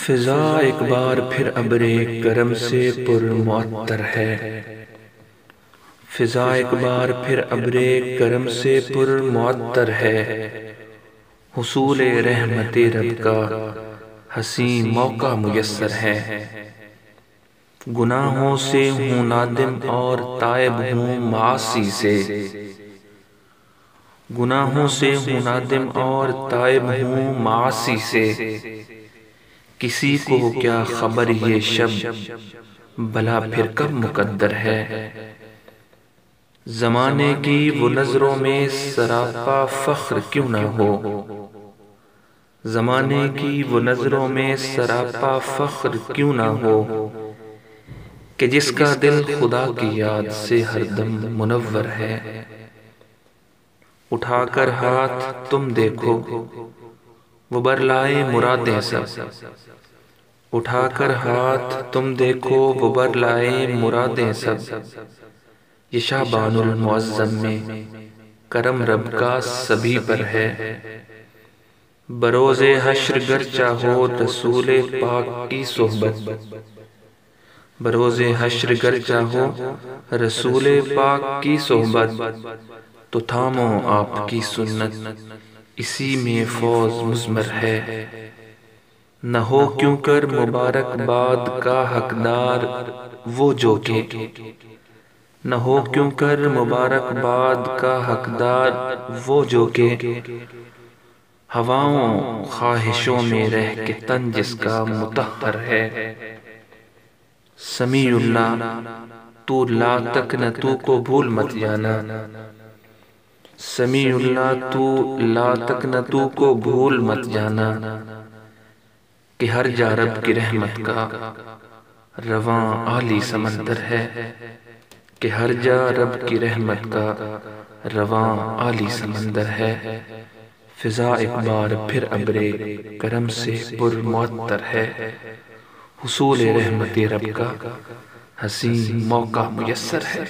فضا ایک بار پھر ابر کرم سے پر معطر ہے، فضا ایک بار پھر ابر کرم سے پر معطر ہے، حصول رحمت رب کا حسین موقع میسر ہے۔ گناہوں سے ہوں نادم اور تائب ہوں معاصی سے، گناہوں سے ہوں نادم اور تائب ہوں معاصی سے، کسی کو کیا خبر یہ شب بھلا پھر کب مقدر ہے۔ زمانے کی وہ نظروں میں سراپا فخر کیوں نہ ہو، زمانے کی وہ نظروں میں سراپا فخر کیوں نہ ہو، کہ جس کا دل خدا کی یاد سے ہر دم منور ہے۔ اٹھا کر ہاتھ تم دیکھو وہ برلائے مرادیں سب، اٹھا کر ہاتھ تم دیکھو وہ برلائے مرادیں سب، یہ شعبان المعظم میں کرم رب کا سبھی پر ہے۔ بروز حشر گر چاہو رسول پاک کی صحبت، بروز حشر گر چاہو رسول پاک کی صحبت، تو تھامو آپ کی سنت اسی میں فوز مضمر ہے۔ نہ ہو کیوں کر مبارک باد کا حقدار وہ جو کہ، نہ ہو کیوں کر مبارک باد کا حقدار وہ جو کہ، ہواؤں خواہشوں میں رہ کے تن جس کا مطہر ہے۔ سمیع اللہ تو لا تک نہ تو کو بھول مت جانا، سمیع اللہ تو لا تک نہ تو کو بھول مت جانا، کہ ہر جا رب کی رحمت کا رواں عالی سمندر ہے، کہ ہر جا رب کی رحمت کا رواں عالی سمندر ہے۔ فضا ایک بار پھر ابر کرم سے پر معطر ہے، حصول رحمت رب کا حسین موقع میسر ہے۔